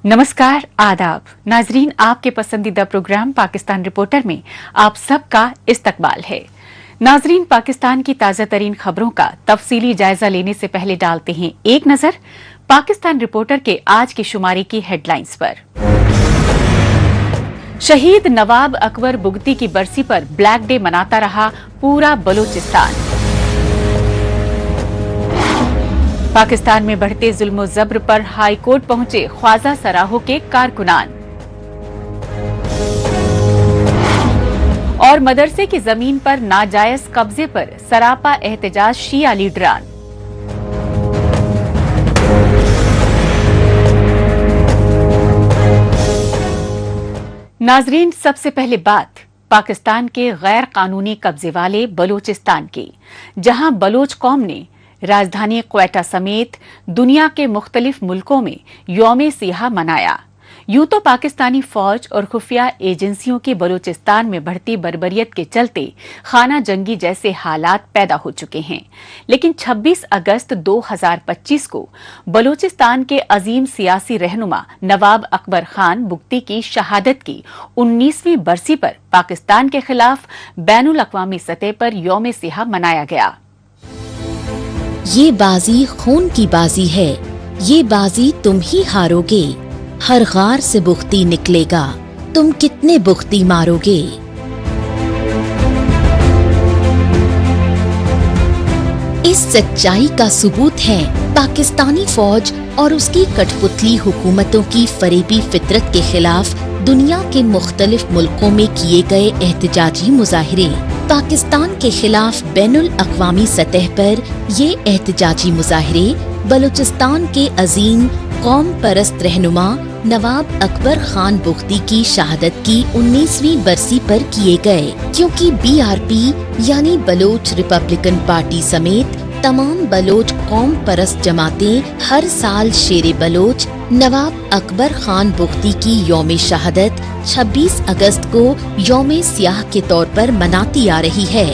नमस्कार, आदाब नाजरीन, आपके पसंदीदा प्रोग्राम पाकिस्तान रिपोर्टर में आप सबका इस्तकबाल है। नाजरीन, पाकिस्तान की ताज़ा तरीन खबरों का तफसीली जायजा लेने से पहले डालते हैं एक नजर पाकिस्तान रिपोर्टर के आज की शुमारी की हेडलाइंस पर। शहीद नवाब अकबर बुगटी की बरसी पर ब्लैक डे मनाता रहा पूरा बलूचिस्तान। पाकिस्तान में बढ़ते जुल्म जब्र पर हाई कोर्ट पहुंचे ख्वाजा सराहो के कारकुनान। और मदरसे की जमीन पर नाजायज कब्जे पर सरापा एहतजाज शिया लीडरान। नाजरीन, सबसे पहले बात पाकिस्तान के गैर कानूनी कब्जे वाले बलूचिस्तान की, जहां बलोच कौम ने राजधानी क्वेटा समेत दुनिया के मुख्तलिफ मुल्कों में यौम सियाह मनाया। यूं तो पाकिस्तानी फौज और खुफिया एजेंसियों की बलूचिस्तान में बढ़ती बर्बरियत के चलते खाना जंगी जैसे हालात पैदा हो चुके हैं, लेकिन 26 अगस्त 2025 को बलूचिस्तान के अजीम सियासी रहनुमा नवाब अकबर खान बुगटी की शहादत की 19वीं बरसी पर पाकिस्तान के खिलाफ बैनुल अक़वामी सतह पर यौम सियाह मनाया गया। ये बाजी खून की बाजी है, ये बाजी तुम ही हारोगे। हर गार से बुख्ती निकलेगा, तुम कितने बुख्ती मारोगे। इस सच्चाई का सबूत है पाकिस्तानी फौज और उसकी कठपुतली हुकूमतों की फरेबी फितरत के खिलाफ दुनिया के मुख्तलिफ मुल्कों में किए गए एहतजाजी मुजाहिरे। पाकिस्तान के खिलाफ बैनुल अक़वामी सतह पर ये एहतजाजी मुजाहिरे बलूचिस्तान के अजीम कौम परस्त रहनुमा नवाब अकबर खान बुगटी की शहादत की 19वीं बरसी पर किए गए, क्योंकि BRP यानी बलोच रिपब्लिकन पार्टी समेत तमाम बलोच कौम परस्त जमातें हर साल शेरे बलोच नवाब अकबर खान बुगटी की यौम शहादत 26 अगस्त को यौम सियाह के तौर पर मनाती आ रही है।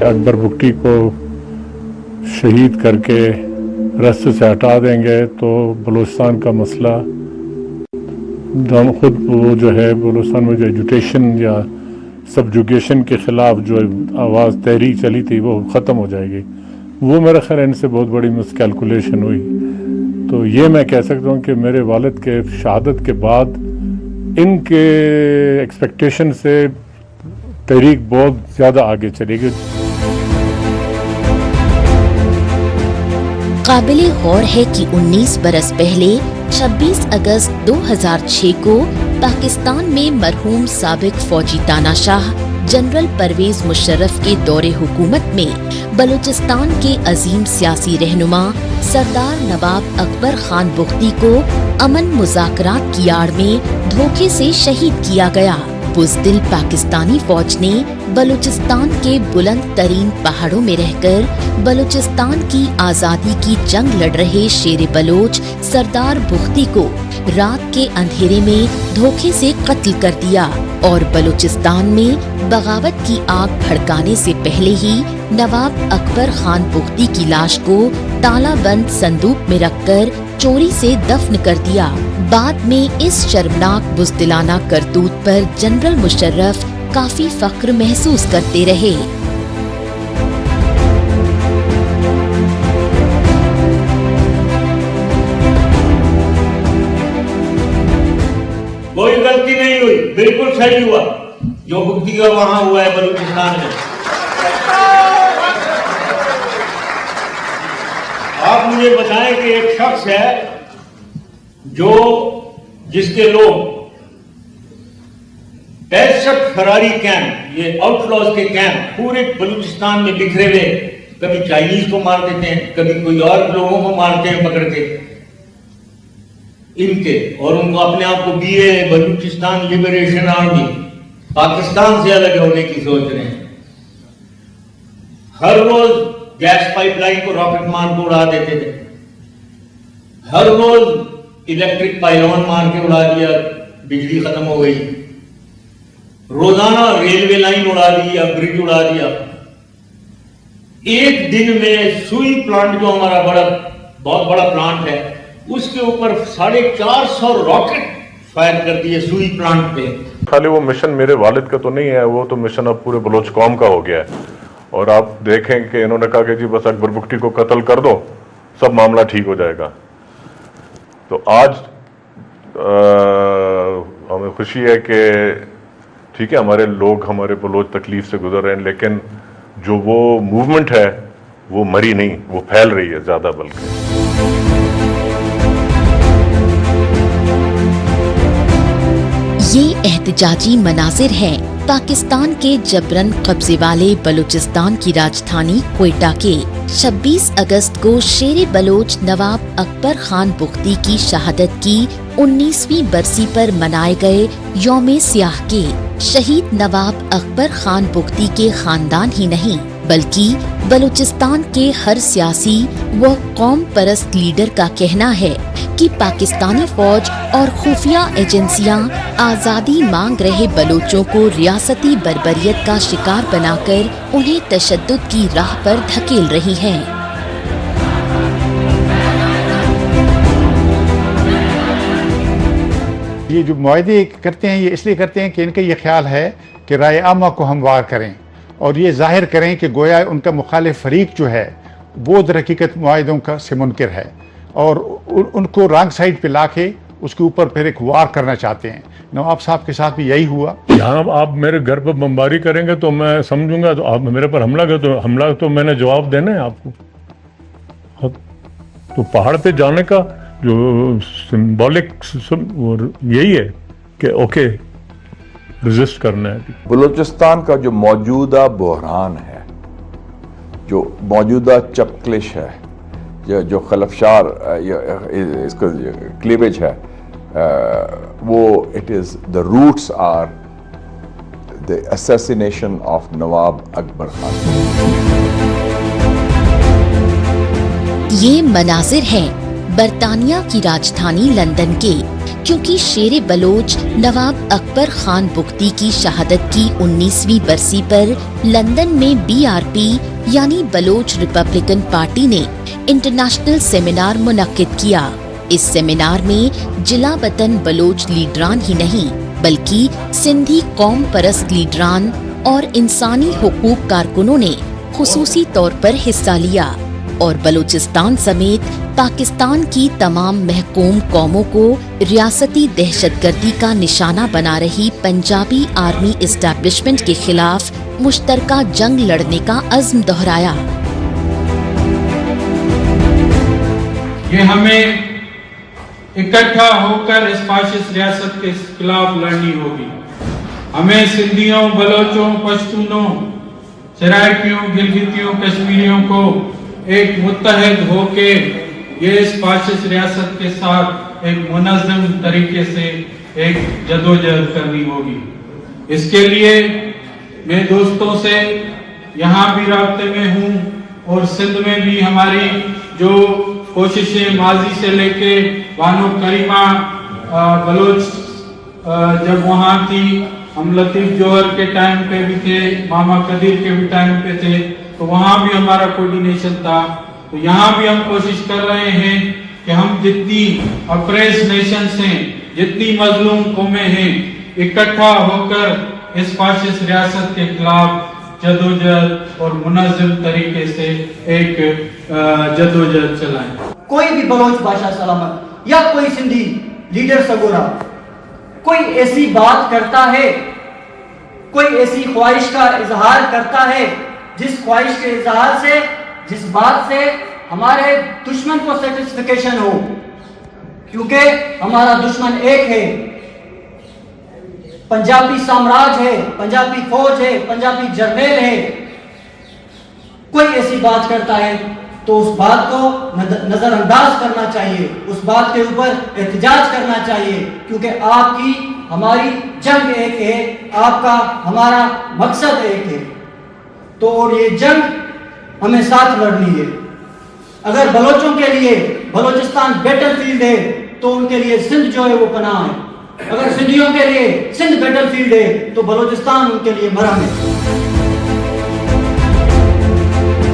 अकबर बुगटी को शहीद करके रास्ते से हटा देंगे तो बलूचिस्तान का मसला खुद वो जो है बलूचिस्तान में जो एजुटेशन या सबजुगेशन के खिलाफ जो आवाज़ तहरीक चली थी वो ख़त्म हो जाएगी। वो मेरे ख्याल इनसे बहुत बड़ी मिसकैलकुलेशन हुई। तो ये मैं कह सकता हूँ कि मेरे वालिद के शहादत के बाद इनके एक्सपेक्टेशन से तहरीक बहुत ज़्यादा आगे चलेगी। काबिले गौर है कि 19 बरस पहले 26 अगस्त 2006 को पाकिस्तान में मरहूम साबिक फौजी तानाशाह जनरल परवेज मुशर्रफ के दौरे हुकूमत में बलूचिस्तान के अजीम सियासी रहनुमा सरदार नवाब अकबर खान बुगटी को अमन मुज़ाकरात की आड़ में धोखे से शहीद किया गया। बुज़दिल पाकिस्तानी फौज ने बलूचिस्तान के बुलंद तरीन पहाड़ों में रहकर बलूचिस्तान की आज़ादी की जंग लड़ रहे शेर बलोच सरदार बुगटी को रात के अंधेरे में धोखे से कत्ल कर दिया और बलूचिस्तान में बगावत की आग भड़काने से पहले ही नवाब अकबर खान बुगटी की लाश को ताला बंद संदूक में रखकर चोरी से दफन कर दिया। बाद में इस शर्मनाक बुज़दिलाना करतूत पर जनरल मुशर्रफ काफी फख्र महसूस करते रहे। कोई गलती नहीं हुई, बिल्कुल सही हुआ जो बुगटी का वहां हुआ है बलूचिस्तान में। आप मुझे बताएं कि एक शख्स है जिसके लोग 65 फरारी कैंप, ये आउटलॉज के कैंप पूरे बलूचिस्तान में बिखरे हुए, कभी चाइनीज को मार देते हैं, कभी कोई और लोगों को मारते हैं पकड़ के इनके, और उनको अपने आप को BA Balochistan liberation army Pakistan से अलग होने की सोच रहे हैं। हर रोज गैस पाइपलाइन को रॉकेट मार के उड़ा देते थे, हर रोज इलेक्ट्रिक पाइलॉन मार के उड़ा दिया, बिजली खत्म हो गई। रोजाना रेलवे लाइन उड़ा दी या ब्रिज उड़ा दिया। एक दिन में सुई प्लांट जो हमारा बहुत बड़ा प्लांट है, उसके ऊपर 450 रॉकेट फायर कर दिए सुई प्लांट पे। खाली वो मिशन मेरे वालिद का तो नहीं है, वो तो मिशन अब पूरे बलोच कौम का हो गया है। और आप देखें कि इन्होंने कहा कि जी बस अकबर बुगटी को कत्ल कर दो, सब मामला ठीक हो जाएगा। तो आज हमें खुशी है कि ठीक है, हमारे लोग, हमारे बलोच तकलीफ से गुजर रहे हैं, लेकिन जो वो मूवमेंट है वो मरी नहीं, वो फैल रही है ज्यादा। बल्कि ये एहतजाजी मनाजिर हैं पाकिस्तान के जबरन कब्जे वाले बलूचिस्तान की राजधानी क्वेटा के 26 अगस्त को शेर बलोच नवाब अकबर खान बुख्ती की शहादत की 19वीं बरसी पर मनाए गए यौम सियाह के शहीद नवाब अकबर खान बुख्ती के खानदान ही नहीं बल्कि बलूचिस्तान के हर सियासी व कौम परस्त लीडर का कहना है कि पाकिस्तानी फौज और खुफिया एजेंसियां आज़ादी मांग रहे बलोचों को रियासती बर्बरियत का शिकार बनाकर उन्हें तशद्दुद की राह पर धकेल रही हैं। ये जो मुआहदे करते हैं, ये इसलिए करते हैं कि इनका ये ख्याल है कि राय आमा को हमवार करें और ये जाहिर करें कि गोया उनका मुखालिफ फरीक जो है वो दरहकीकत मुआहदों का से मुनकिर है और उनको रॉन्ग साइड पे लाके उसके ऊपर फिर एक वार करना चाहते हैं। नवाब साहब के साथ भी यही हुआ। यहाँ आप मेरे घर पर बमबारी करेंगे तो मैं समझूंगा, तो आप मेरे पर हमला कर, तो हमला तो मैंने जवाब देना है आपको। तो पहाड़ पे जाने का जो सिंबॉलिक यही है कि ओके रेजिस्ट करना है। बलूचिस्तान का जो मौजूदा बहरान है, जो मौजूदा चपकलिश है, जो खलफशार इसका क्लीवेज है, वो it is the roots are the assassination of Nawab Akbar Khan. ये मनाजिर हैं बरतानिया की राजधानी लंदन के, क्योंकि शेर बलोच नवाब अकबर खान बुख्ती की शहादत की 19वीं बरसी पर लंदन में बीआरपी यानी बलोच रिपब्लिकन पार्टी ने इंटरनेशनल सेमिनार मुनक्किद किया। इस सेमिनार में जिला वतन बलोच लीडरान ही नहीं बल्कि सिंधी कौम परस्त लीडरान और इंसानी हुकूक कारकुनों ने खुसूसी तौर पर हिस्सा लिया और बलूचिस्तान समेत पाकिस्तान की तमाम महकूम कौमों को रियासती दहशतगर्दी का निशाना बना रही पंजाबी आर्मी एस्टैब्लिशमेंट के खिलाफ मुश्तरका जंग लड़ने का अज़्म दोहराया। ये हमें इकट्ठा होकर इस फाशिस्ट रियासत के खिलाफ लड़नी होगी। हमें सिंधियों, बलोचों, पश्तूनों, सराइकियों, गिलगितियों, कश्मीरियों को एक मुत्तहद होके ये इस फाशिस्ट रियासत के साथ एक मुनज़्ज़म तरीके से एक जदोजहद करनी होगी। इसके लिए मैं दोस्तों से यहाँ भी राब्ते में हूँ और सिंध में भी हमारी जो कोशिशें माजी से लेके बानो करीमा बलोच जब वहाँ थी, हम लतीफ़ जोहर के टाइम पे भी थे, मामा कदीर के भी टाइम पे थे, तो वहाँ भी हमारा कोऑर्डिनेशन था। तो यहाँ भी हम कोशिश कर रहे हैं कि हम जितनी अप्रेस नेशंस हैं, जितनी मजलूम कौमें हैं, इकट्ठा होकर इस फाशिस्ट रियासत के खिलाफ जदोजहद और मुनज़्ज़म तरीके से एक जदोजहद चलाएं। कोई भी बलोच बादशाह सलामत या कोई सिंधी लीडर सगोरा कोई ऐसी बात करता है, कोई ऐसी ख्वाहिश का इजहार करता है जिस ख्वाहिश के इजहार से, जिस बात से हमारे दुश्मन को सेटिस्फिकेशन हो, क्योंकि हमारा दुश्मन एक है, पंजाबी साम्राज्य है, पंजाबी फौज है, पंजाबी जर्नैल है। कोई ऐसी बात करता है तो उस बात को नजरअंदाज करना चाहिए, उस बात के ऊपर एहतजाज करना चाहिए, क्योंकि आपकी हमारी जंग एक है, आपका हमारा मकसद एक है। तो और ये जंग हमें साथ लड़नी है। अगर बलोचों के लिए बलोचिस्तान बैटल फील्ड है तो उनके लिए सिंध जो है वो पनाह है। اگر سندھیوں کے لیے سندھ بیٹل فیلڈ ہے تو بلوچستان ان کے لیے مرہم ہے۔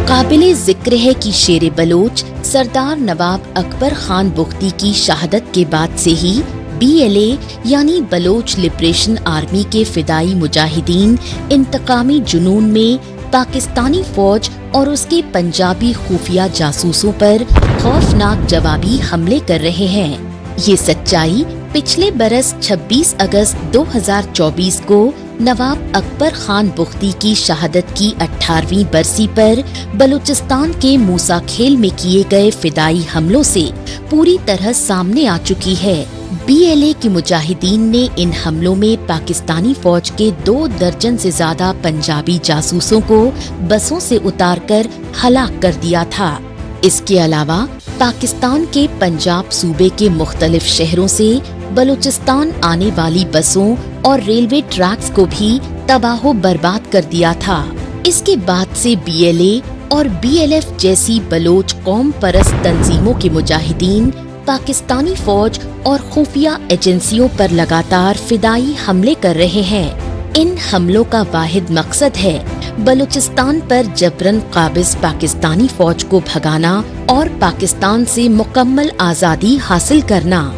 قابل ذکر ہے کہ شیر بلوچ سردار نواب اکبر خان بگٹی کی شہادت کے بعد سے ہی BLA یعنی بلوچ لبریشن آرمی کے فدائی مجاہدین انتقامی جنون میں پاکستانی فوج اور اس کے پنجابی خفیہ جاسوسوں پر خوفناک جوابی حملے کر رہے ہیں۔ یہ سچائی پچھلے برس 26 اگست 2024 کو نواب اکبر خان بگٹی کی شہادت کی 18ویں برسی پر بلوچستان کے موسیٰ کھیل میں کیے گئے فدائی حملوں سے پوری طرح سامنے آ چکی ہے۔ BLA کے مجاہدین نے ان حملوں میں پاکستانی فوج کے 2 درجن سے زیادہ پنجابی جاسوسوں کو بسوں سے اتار کر ہلاک کر دیا تھا۔ اس کے علاوہ پاکستان کے پنجاب صوبے کے مختلف شہروں سے بلوچستان آنے والی بسوں اور ریلوے ٹریکس کو بھی تباہ و برباد کر دیا تھا۔ اس کے بعد سے BLA اور BLF جیسی بلوچ قوم پرست تنظیموں کے مجاہدین پاکستانی فوج اور خفیہ ایجنسیوں پر لگاتار فدائی حملے کر رہے ہیں۔ ان حملوں کا واحد مقصد ہے بلوچستان پر جبراً قابض پاکستانی فوج کو بھگانا اور پاکستان سے مکمل آزادی حاصل کرنا۔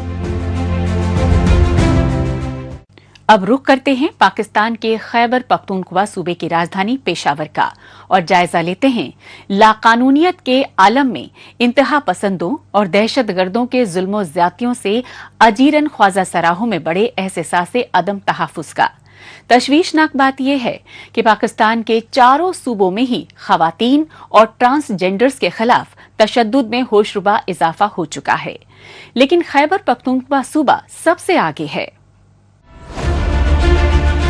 اب رخ کرتے ہیں پاکستان کے خیبر پختونخوا صوبے کی راجدھانی پیشاور کا اور جائزہ لیتے ہیں لاقانونیت کے عالم میں انتہا پسندوں اور دہشت گردوں کے ظلم و زیادتیوں سے اجیرن خواجہ سراہوں میں بڑے احساس عدم تحفظ کا۔ تشویشناک بات یہ ہے کہ پاکستان کے چاروں صوبوں میں ہی خواتین اور ٹرانسجینڈرز کے خلاف تشدد میں ہوشربا اضافہ ہو چکا ہے، لیکن خیبر پختونخوا صوبہ سب سے آگے ہے۔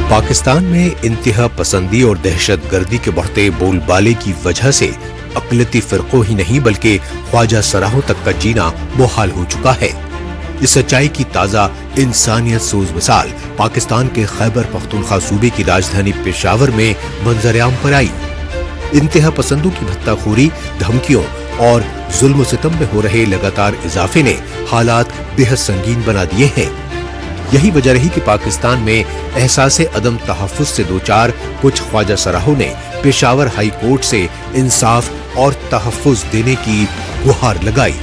پاکستان میں انتہا پسندی اور دہشت گردی کے بڑھتے بول بالے کی وجہ سے اقلیتی فرقوں ہی نہیں بلکہ خواجہ سراہوں تک کا جینا محال ہو چکا ہے۔ اس سچائی کی تازہ انسانیت سوز مثال پاکستان کے خیبر پختونخوا صوبے کی راجدھانی پشاور میں منظر عام پر آئی۔ انتہا پسندوں کی بھتہ خوری، دھمکیوں اور ظلم و ستم میں ہو رہے لگاتار اضافے نے حالات بے حد سنگین بنا دیے ہیں۔ یہی وجہ رہی کہ پاکستان میں احساس عدم تحفظ سے دوچار کچھ خواجہ سراہوں نے پشاور ہائی کورٹ سے انصاف اور تحفظ دینے کی گہار لگائی۔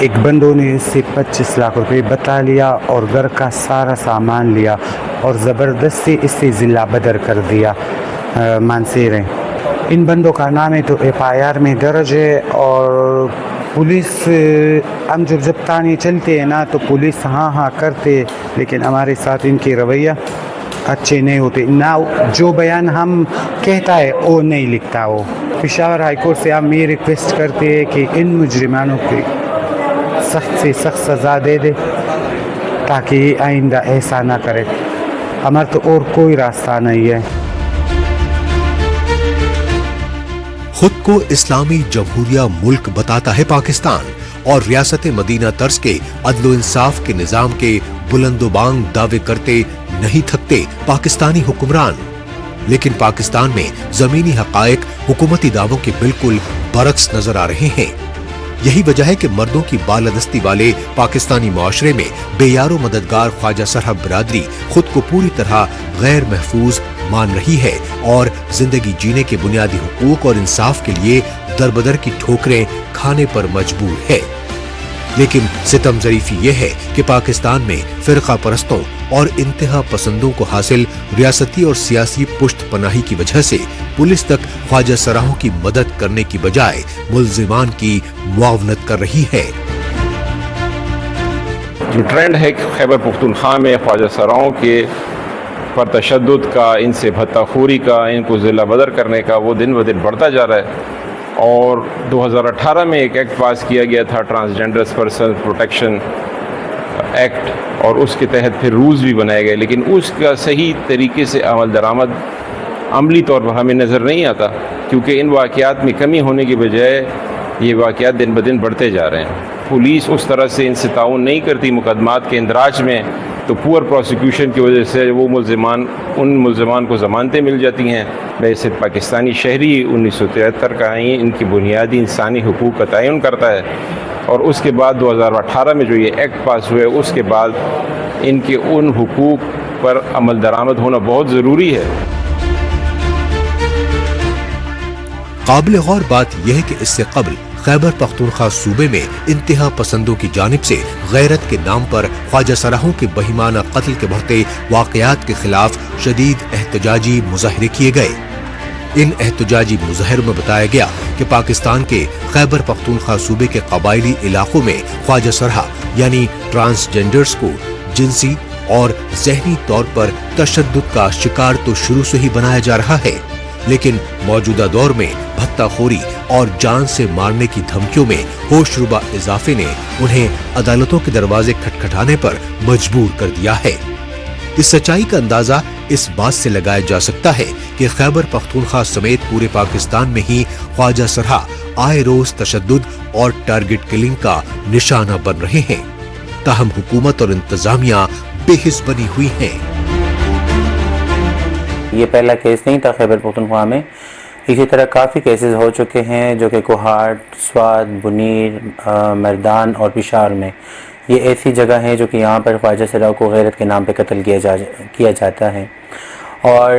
ایک بندوں نے اس سے 25 لاکھ روپے بتا لیا اور گھر کا سارا سامان لیا اور زبردستی اس سے ضلع بدر کر دیا مانسیریں۔ ان بندوں کا نام ہے تو FIR میں درج ہے، اور پولیس ہم جب تانے چلتے ہیں نا تو پولیس ہاں کرتے، لیکن ہمارے ساتھ ان کے رویہ اچھے نہیں ہوتے نہ، جو بیان ہم کہتا ہے وہ نہیں لکھتا۔ وہ پشاور ہائی کورٹ سے ہم یہ ریکویسٹ کرتے ہیں کہ ان مجرمانوں کی سخت سے سخت سزا دے دے تاکہ آئندہ ایسا نہ کرے۔ ہمارا تو اور کوئی راستہ نہیں ہے۔ خود کو اسلامی جمہوریہ ملک بتاتا ہے پاکستان، اور ریاست مدینہ طرز کے عدل و انصاف کے نظام کے بلند و بانگ دعوے کرتے نہیں تھکتے پاکستانی حکمران، لیکن پاکستان میں زمینی حقائق حکومتی دعووں کے بالکل برعکس نظر آ رہے ہیں۔ یہی وجہ ہے کہ مردوں کی بالادستی والے پاکستانی معاشرے میں بے یار و مددگار خواجہ سرہ برادری خود کو پوری طرح غیر محفوظ مان رہی ہے اور زندگی جینے کے بنیادی حقوق اور انصاف کے لیے دربدر کی ٹھوکریں کھانے پر مجبور ہے۔ لیکن ستم ظریفی یہ ہے کہ پاکستان میں فرقہ پرستوں اور انتہا پسندوں کو حاصل ریاستی اور سیاسی پشت پناہی کی وجہ سے پولیس تک خواجہ سراہوں کی مدد کرنے کی بجائے ملزمان کی معاونت کر رہی ہے۔ جو ٹرینڈ ہے خیبر پختونخوا میں خواجہ سراہوں کے پر تشدد کا، ان سے بھتہ خوری کا، ان کو ضلع بدر کرنے کا، وہ دن بدن بڑھتا جا رہا ہے۔ اور 2018 میں ایک ایکٹ پاس کیا گیا تھا، ٹرانسجینڈرز پرسن پروٹیکشن ایکٹ، اور اس کے تحت پھر رولز بھی بنائے گئے، لیکن اس کا صحیح طریقے سے عمل درآمد عملی طور پر ہمیں نظر نہیں آتا، کیونکہ ان واقعات میں کمی ہونے کی بجائے یہ واقعات دن بدن بڑھتے جا رہے ہیں۔ پولیس اس طرح سے ان سے تعاون نہیں کرتی مقدمات کے اندراج میں تو پور پروسیکیوشن کی وجہ سے وہ ان ملزمان کو ضمانتیں مل جاتی ہیں. ویسے پاکستانی شہری 1973 کا آئین ان کی بنیادی انسانی حقوق کا تعین کرتا ہے, اور اس کے بعد 2018 میں جو یہ ایکٹ پاس ہوئے اس کے بعد ان کے ان حقوق پر عمل درآمد ہونا بہت ضروری ہے. قابل غور بات یہ ہے کہ اس سے قبل خیبر پختونخوا صوبے میں انتہا پسندوں کی جانب سے غیرت کے نام پر خواجہ سراہوں کے بہیمانہ قتل کے بڑھتے واقعات کے خلاف شدید احتجاجی مظاہرے کیے گئے. ان احتجاجی مظاہروں میں بتایا گیا کہ پاکستان کے خیبر پختونخوا صوبے کے قبائلی علاقوں میں خواجہ سرہ یعنی ٹرانسجینڈرز کو جنسی اور ذہنی طور پر تشدد کا شکار تو شروع سے ہی بنایا جا رہا ہے, لیکن موجودہ دور میں بھتہ خوری اور جان سے مارنے کی دھمکیوں میں ہوش ربا اضافے نے انہیں عدالتوں کے دروازے کھٹکھٹانے پر مجبور کر دیا ہے. اس سچائی کا اندازہ اس بات سے لگایا جا سکتا ہے کہ خیبر پختونخوا سمیت پورے پاکستان میں ہی خواجہ سرہ آئے روز تشدد اور ٹارگٹ کلنگ کا نشانہ بن رہے ہیں. تاہم حکومت اور انتظامیہ بے حس بنی ہوئی ہیں. یہ پہلا کیس نہیں تھا خیبر پختونخوا میں, اسی طرح کافی کیسز ہو چکے ہیں جو کہ کوہاٹ, سوات, بنیر, مردان اور پشاور میں. یہ ایسی جگہ ہیں جو کہ یہاں پر خواجہ سرہ کو غیرت کے نام پہ قتل کیا جاتا ہے, اور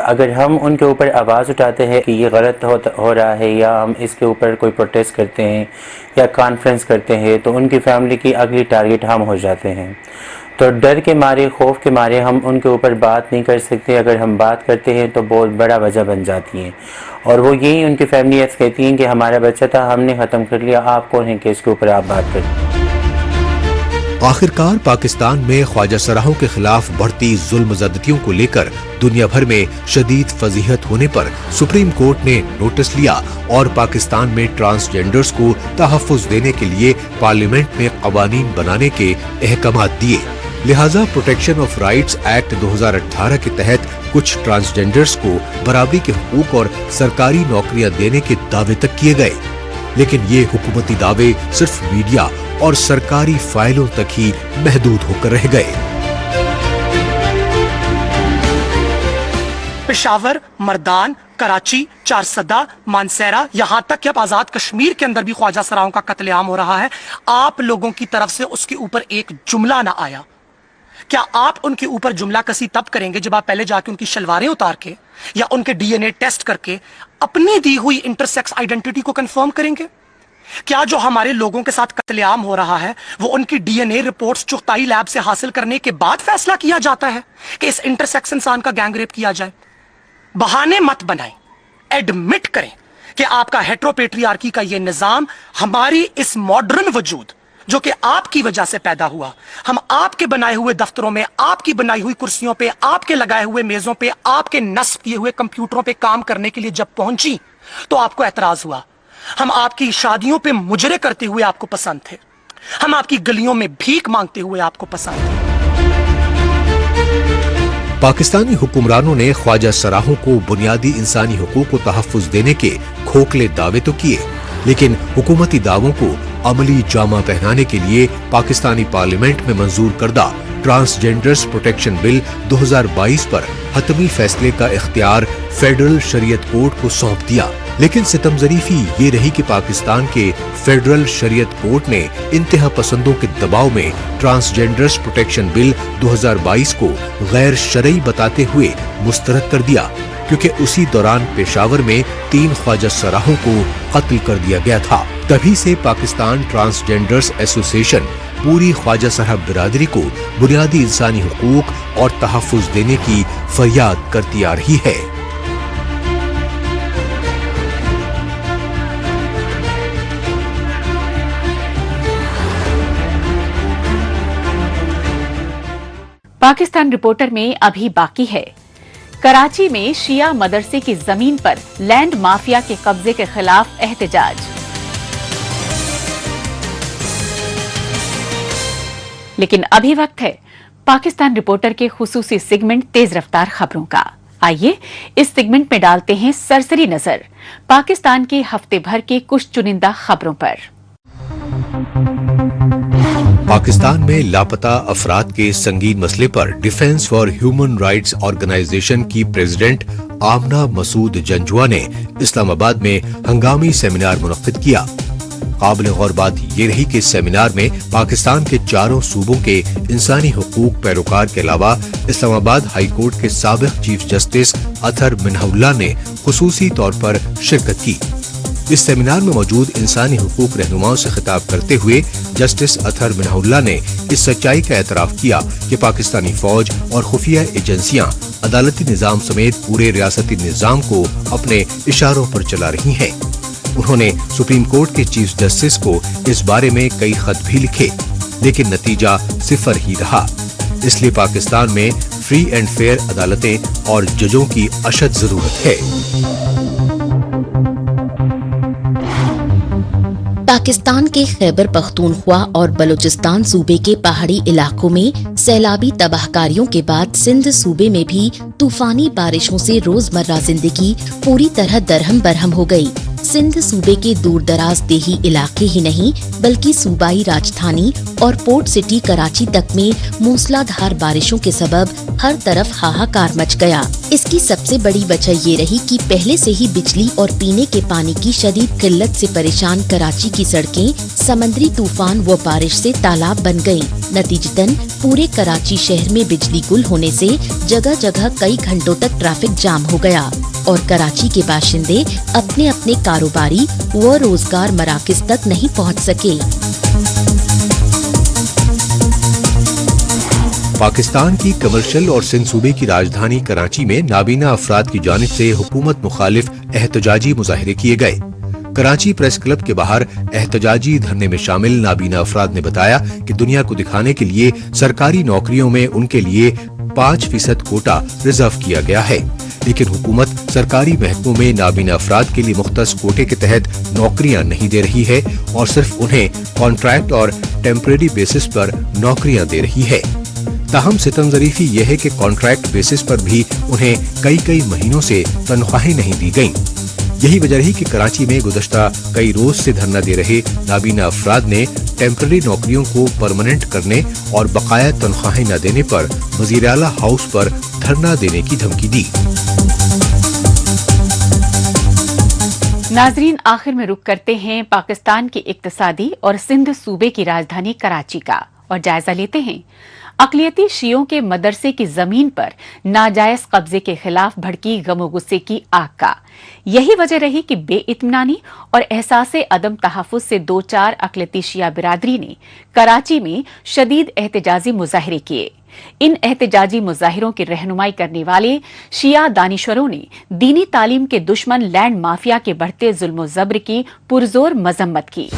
اگر ہم ان کے اوپر آواز اٹھاتے ہیں کہ یہ غلط ہو رہا ہے یا ہم اس کے اوپر کوئی پروٹیسٹ کرتے ہیں یا کانفرنس کرتے ہیں تو ان کی فیملی کی اگلی ٹارگٹ ہم ہو جاتے ہیں. تو ڈر کے مارے, خوف کے مارے ہم ان کے اوپر بات نہیں کر سکتے. اگر ہم بات کرتے ہیں تو بہت بڑا وجہ بن جاتی ہے, اور وہ یہی ان کی فیملی ایسے کہتی ہیں کہ ہمارا بچہ تھا, ہم نے ختم کر لیا, آپ کون ہیں کہ اس کے اوپر آپ بات کریں. آخرکار پاکستان میں خواجہ سراہوں کے خلاف بڑھتی ظلم زیادتیوں کو لے کر دنیا بھر میں شدید فضیحت ہونے پر سپریم کورٹ نے نوٹس لیا اور پاکستان میں ٹرانسجینڈرز کو تحفظ دینے کے لیے پارلیمنٹ میں قوانین بنانے کے احکامات دیے. لہٰذا پروٹیکشن آف رائٹس ایکٹ 2018 کے تحت کچھ ٹرانسجینڈرز کو برابری کے حقوق اور سرکاری نوکریاں دینے کے دعوے تک کیے گئے, لیکن یہ حکومتی دعوے صرف میڈیا اور سرکاری فائلوں تک ہی محدود ہو کر رہ گئے. پشاور, مردان, کراچی, چارسدہ, مانسیرا, یہاں تک کہ اب آزاد کشمیر کے اندر بھی خواجہ سراہوں کا قتل عام ہو رہا ہے. آپ لوگوں کی طرف سے اس کے اوپر ایک جملہ نہ آیا. کیا آپ ان کے اوپر جملہ کسی تب کریں گے جب آپ پہلے جا کے ان کی شلواریں اتار کے یا ان کے ڈی این اے ٹیسٹ کر کے اپنی دی ہوئی انٹرسیکس آئیڈینٹی کو کنفرم کریں گے؟ کیا جو ہمارے لوگوں کے ساتھ قتل عام ہو رہا ہے وہ ان کی ڈی این اے رپورٹس چغتائی لیب سے حاصل کرنے کے بعد فیصلہ کیا جاتا ہے کہ اس انٹرسیکس انسان کا گینگ ریپ کیا جائے؟ بہانے مت بنائیں, ایڈمٹ کریں کہ آپ کا ہیٹروپیٹریارکی کا یہ نظام ہماری اس ماڈرن وجود جو کہ آپ کی وجہ سے پیدا ہوا, ہم آپ کے بنائے ہوئے دفتروں میں, آپ کی بنائی ہوئی کرسیوں پہ, آپ کے لگائے ہوئے میزوں پہ, آپ کے نصب کیے ہوئے کمپیوٹروں پہ کام کرنے کے لیے جب پہنچی تو آپ کو اعتراض ہوا. ہم آپ کی شادیوں پہ مجرے کرتے ہوئے آپ کو پسند تھے, ہم آپ کی گلیوں میں بھیک مانگتے ہوئے آپ کو پسند تھے. پاکستانی حکمرانوں نے خواجہ سراہوں کو بنیادی انسانی حقوق کو تحفظ دینے کے کھوکھلے دعوے تو کیے, لیکن حکومتی دعووں کو عملی جامہ پہنانے کے لیے پاکستانی پارلیمنٹ میں منظور کردہ ٹرانسجینڈرز پروٹیکشن بل 2022 پر حتمی فیصلے کا اختیار فیڈرل شریعت کورٹ کو سونپ دیا. لیکن ستم ظریفی یہ رہی کہ پاکستان کے فیڈرل شریعت کورٹ نے انتہا پسندوں کے دباؤ میں ٹرانسجینڈرز پروٹیکشن بل 2022 کو غیر شرعی بتاتے ہوئے مسترد کر دیا, کیونکہ اسی دوران پشاور میں 3 خواجہ سراہوں کو قتل کر دیا گیا تھا. تبھی سے پاکستان ٹرانسجینڈرز ایسوسی ایشن پوری خواجہ سرہ برادری کو بنیادی انسانی حقوق اور تحفظ دینے کی فریاد کرتی آ رہی ہے. پاکستان رپورٹر میں ابھی باقی ہے. کراچی میں شیعہ مدرسے کی زمین پر لینڈ مافیا کے قبضے کے خلاف احتجاج. لیکن ابھی وقت ہے پاکستان رپورٹر کے خصوصی سیگمنٹ تیز رفتار خبروں کا. آئیے اس سیگمنٹ میں ڈالتے ہیں سرسری نظر پاکستان کے ہفتے بھر کے کچھ چنندہ خبروں پر. पाकिस्तान में लापता अफराद के संगीन मसले पर defence for human rights organisation की प्रेसिडेंट आमना मसूद जंजुआ ने इस्लामाबाद में हंगामी सेमिनार मुनक्किद किया। काबिल गौर बात ये रही कि सेमिनार में पाकिस्तान के चारों सूबों के इंसानी हुकूक पैरोकार के अलावा इस्लामाबाद हाई कोर्ट के साबिक चीफ जस्टिस अतहर मिन्हाउल्लाह ने खुसूसी तौर पर शिरकत की। इस सेमिनार में मौजूद इंसानी हुकूक रहनुमाओं से खिताब करते हुए जस्टिस अतहर मिन्हाउल्लाह ने इस सच्चाई का एतराफ किया कि पाकिस्तानी फौज और खुफिया एजेंसियां अदालती निजाम समेत पूरे रियासती निजाम को अपने इशारों पर चला रही हैं। उन्होंने सुप्रीम कोर्ट के चीफ जस्टिस को इस बारे में कई खत भी लिखे, लेकिन नतीजा सिफर ही रहा। इसलिए पाकिस्तान में फ्री एंड फेयर अदालतें और जजों की अशद जरूरत है। पाकिस्तान के खैबर पख्तूनख्वा और बलूचिस्तान सूबे के पहाड़ी इलाकों में सैलाबी तबाहकारियों के बाद सिंध सूबे में भी तूफानी बारिशों से रोजमर्रा जिंदगी पूरी तरह दरहम बरहम हो गई। सिंध सूबे के दूर दराज देही इलाके ही नहीं बल्कि सूबाई राजधानी और पोर्ट सिटी कराची तक में मूसलाधार बारिशों के सबब हर तरफ हाहाकार मच गया। इसकी सबसे बड़ी वजह ये रही कि पहले से ही बिजली और पीने के पानी की शदीद किल्लत से परेशान कराची की सड़कें समंदरी तूफान व बारिश से तालाब बन गयीं। नतीजतन पूरे कराची शहर में बिजली गुल होने से जगह जगह कई घंटों तक ट्रैफिक जाम हो गया और कराची के बाशिंदे अपने अपने कारोबारी व रोजगार मराकज तक नहीं पहुंच सके। पाकिस्तान की कमर्शियल और सिंध सूबे की राजधानी कराची में नाबीना अफराद की जानिब से हुकूमत मुखालिफ एहतजाजी मुजाहिरे किए गए। कराची प्रेस क्लब के बाहर एहतजाजी धरने में शामिल नाबीना अफराद ने बताया कि दुनिया को दिखाने के लिए सरकारी नौकरियों में उनके लिए 5% कोटा रिजर्व किया गया है, लेकिन हुकूमत सरकारी महकमों में नाबीना अफराद के लिए मुख्तस कोटे के तहत नौकरियां नहीं दे रही है और सिर्फ उन्हें कॉन्ट्रैक्ट और टेम्परेरी बेसिस पर नौकरियां दे रही है। ताहम सितम ज़रीफ़ी यह है कि कॉन्ट्रैक्ट बेसिस पर भी उन्हें कई महीनों से तनख्वाहें नहीं दी गईं। यही वजह रही कि कराची में गुज़श्ता कई रोज से धरना दे रहे नाबीना अफराद ने टेम्परेरी नौकरियों को परमानेंट करने और बकाया तनख्वाहें न देने पर वज़ीर आला हाउस पर धरना देने की धमकी दी। नाजरीन, आखिर में रुक करते हैं पाकिस्तान की इक्तिसादी और सिंध सूबे की राजधानी कराची का और जायजा लेते हैं अक़लियती शियों के मदरसे की जमीन पर नाजायज कब्जे के खिलाफ भड़की गमो गुस्से की आग का। यही वजह रही कि बेइत्मीनानी और एहसासे अदम तहफ़्फ़ुज़ से दो चार अक़लियती शिया बिरादरी ने कराची में शदीद एहतजाजी मुजाहिरे किए। इन एहतजाजी मुजाहिरों की रहनुमाई करने वाले शिया दानिश्वरों ने दीनी तालीम के दुश्मन लैंड माफिया के बढ़ते जुल्म ज़ब्र की पुरजोर मजम्मत की।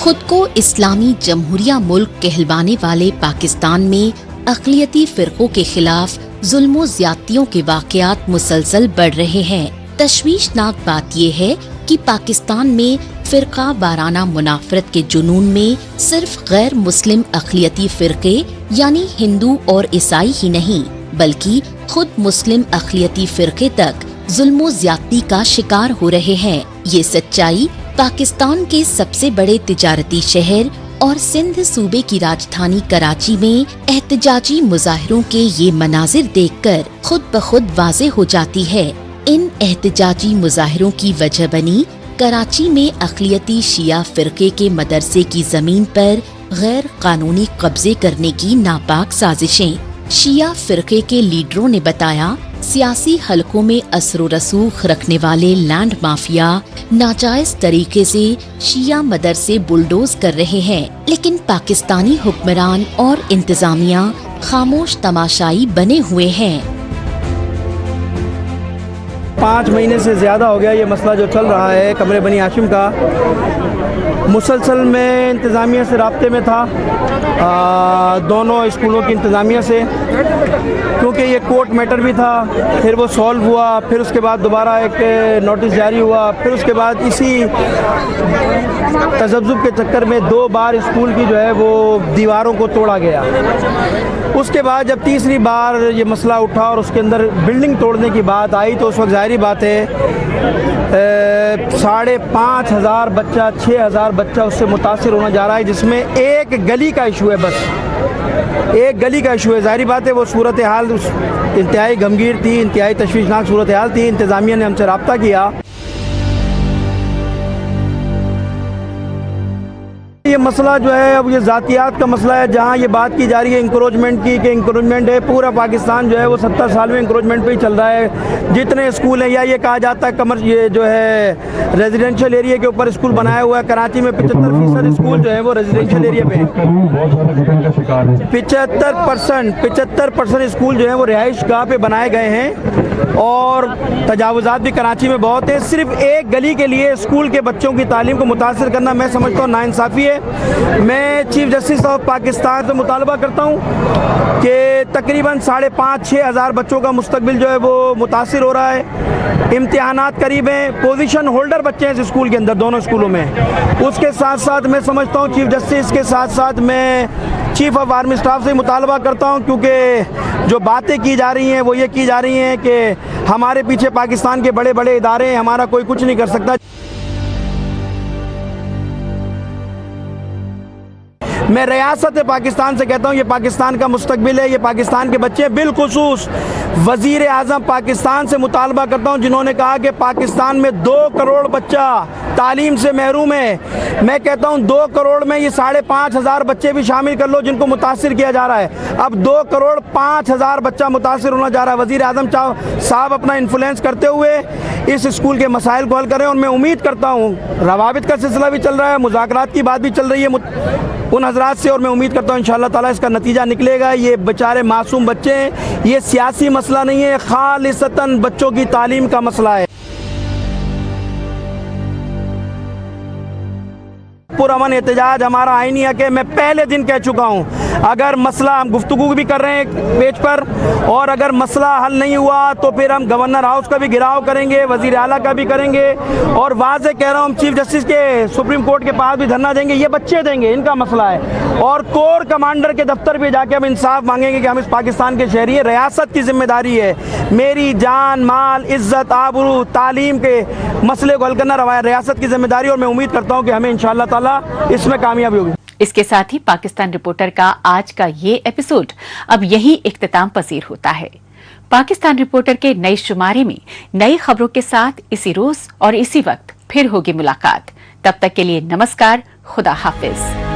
खुद को इस्लामी जमहूरिया मुल्क कहलवाने वाले पाकिस्तान में अक़लियती फ़िरक़ों के खिलाफ जुल्मों ज़्यादतियों के वाक़यात मुसलसल बढ़ रहे हैं। तशवीशनाक बात यह है कि पाकिस्तान में फ़िरक़ा वाराना मुनाफरत के जुनून में सिर्फ गैर मुस्लिम अक़लियती फ़िरक़े यानी हिंदू और ईसाई ही नहीं बल्कि खुद मुस्लिम अक़लियती फ़िरक़े तक जुल्मों ज़्यादती का शिकार हो रहे हैं। ये सच्चाई पाकिस्तान के सबसे बड़े तिजारती शहर और सिंध सूबे की राजधानी कराची में एहतजाजी मुजाहिरों के ये मनाजिर देखकर खुद ब खुद वाज़े हो जाती है। इन एहतजाजी मुजाहिरों की वजह बनी कराची में अक़लियती शिया फ़िरक़े के मदरसे की ज़मीन पर गैर कानूनी कब्जे करने की नापाक साजिशें। शिया फ़िरक़े के लीडरों ने बताया सियासी हलकों में असर रसूख रखने वाले लैंड माफिया नाजायज तरीके से शिया मदरसे बुलडोज कर रहे हैं, लेकिन पाकिस्तानी हुक्मरान और इंतजामिया खामोश तमाशाई बने हुए हैं। 5 महीने से ज़्यादा हो गया ये मसला जो चल रहा है कमरे बनी हाशिम का। मुसलसल में इंतज़ामिया से राब्ते में था, दोनों स्कूलों की इंतज़ामिया से, क्योंकि ये कोर्ट मैटर भी था। फिर वो सॉल्व हुआ, फिर उसके बाद दोबारा एक नोटिस जारी हुआ, फिर उसके बाद इसी तज़ब्ज़ुब के चक्कर में 2 बार स्कूल की जो है वो दीवारों को तोड़ा गया। उसके बाद जब तीसरी बार ये मसला उठा और उसके अंदर बिल्डिंग तोड़ने की बात आई तो उस वक्त ज़ाहिरी बात है 5,500 بچہ 6,000 بچہ اس سے متاثر ہونا جا رہا ہے، جس میں ایک گلی کا ایشو ہے، بس ایک گلی کا ایشو ہے۔ ظاہری بات ہے وہ صورتحال انتہائی گمگیر تھی، انتہائی تشویشناک صورتحال تھی۔ انتظامیہ نے ہم سے رابطہ کیا۔ یہ مسئلہ جو ہے اب یہ ذاتیات کا مسئلہ ہے، جہاں یہ بات کی جا رہی ہے انکروچمنٹ کی کہ انکروچمنٹ ہے، پورا پاکستان جو ہے وہ 70 سال میں انکروچمنٹ پہ ہی چل رہا ہے۔ جتنے اسکول ہیں، یا یہ کہا جاتا ہے یہ جو ہے ریزیڈینشیل ایریا کے اوپر اسکول بنایا ہوا ہے، کراچی میں 75% اسکول جو ہے وہ ریزیڈینشیل ایریا پہ ہیں۔ 75% اسکول جو ہیں وہ رہائش گاہ پہ بنائے گئے ہیں، اور تجاوزات بھی کراچی میں بہت ہیں۔ صرف ایک گلی کے لیے اسکول کے بچوں کی تعلیم کو متاثر کرنا میں سمجھتا ہوں ناانصافی ہے۔ میں چیف جسٹس آف پاکستان سے مطالبہ کرتا ہوں کہ تقریباً 5,500-6 ہزار بچوں کا مستقبل جو ہے وہ متاثر ہو رہا ہے۔ امتحانات قریب ہیں، پوزیشن ہولڈر بچے ہیں اس اسکول کے اندر، دونوں اسکولوں میں۔ اس کے ساتھ ساتھ میں سمجھتا ہوں چیف جسٹس کے ساتھ ساتھ میں چیف آف آرمی اسٹاف سے مطالبہ کرتا ہوں، کیونکہ جو باتیں کی جا رہی ہیں وہ یہ کی جا رہی ہیں کہ ہمارے پیچھے پاکستان کے بڑے بڑے ادارے ہیں، ہمارا کوئی کچھ نہیں کر سکتا۔ میں ریاست پاکستان سے کہتا ہوں یہ پاکستان کا مستقبل ہے، یہ پاکستان کے بچے، بالخصوص وزیر اعظم پاکستان سے مطالبہ کرتا ہوں جنہوں نے کہا کہ پاکستان میں 2 کروڑ بچہ تعلیم سے محروم ہے۔ میں کہتا ہوں 2 کروڑ میں یہ 5,500 بچے بھی شامل کر لو جن کو متاثر کیا جا رہا ہے۔ اب 2 کروڑ 5,000 بچہ متاثر ہونا جا رہا ہے۔ وزیر اعظم صاحب اپنا انفلوئنس کرتے ہوئے اس اسکول کے مسائل کو حل کریں، اور میں امید کرتا ہوں روابط کا سلسلہ بھی چل رہا ہے، مذاکرات کی بات بھی چل رہی ہے ان حضرات سے، اور میں امید کرتا ہوں انشاءاللہ تعالیٰ اس کا نتیجہ نکلے گا۔ یہ بیچارے معصوم بچے ہیں، یہ سیاسی مسئلہ نہیں ہے، خالصتاً بچوں کی تعلیم کا مسئلہ ہے۔ پرامن احتجاج ہمارا آئینی حق ہے۔ میں پہلے دن کہہ چکا ہوں، اگر مسئلہ ہم گفتگو بھی کر رہے ہیں پیج پر، اور اگر مسئلہ حل نہیں ہوا تو پھر ہم گورنر ہاؤس کا بھی گھیراؤ کریں گے، وزیر اعلیٰ کا بھی کریں گے، اور واضح کہہ رہا ہوں ہم چیف جسٹس کے سپریم کورٹ کے پاس بھی دھرنا دیں گے۔ یہ بچے دیں گے، ان کا مسئلہ ہے، اور کور کمانڈر کے دفتر پہ جا کے ہم انصاف مانگیں گے کہ ہم اس پاکستان کے شہری ہیں۔ ریاست کی ذمہ داری ہے، میری جان مال عزت آبرو تعلیم کے مسئلے کو حل کرنا ریاست کی ذمہ داری، اور میں امید کرتا ہوں کہ ہمیں انشاءاللہ تعالیٰ اس میں کامیابی ہوگی۔ اس کے ساتھ ہی پاکستان رپورٹر کا آج کا یہ ایپیسوڈ اب یہی اختتام پذیر ہوتا ہے۔ پاکستان رپورٹر کے نئے شمارے میں نئی خبروں کے ساتھ اسی روز اور اسی وقت پھر ہوگی ملاقات۔ تب تک کے لیے نمسکار، خدا حافظ۔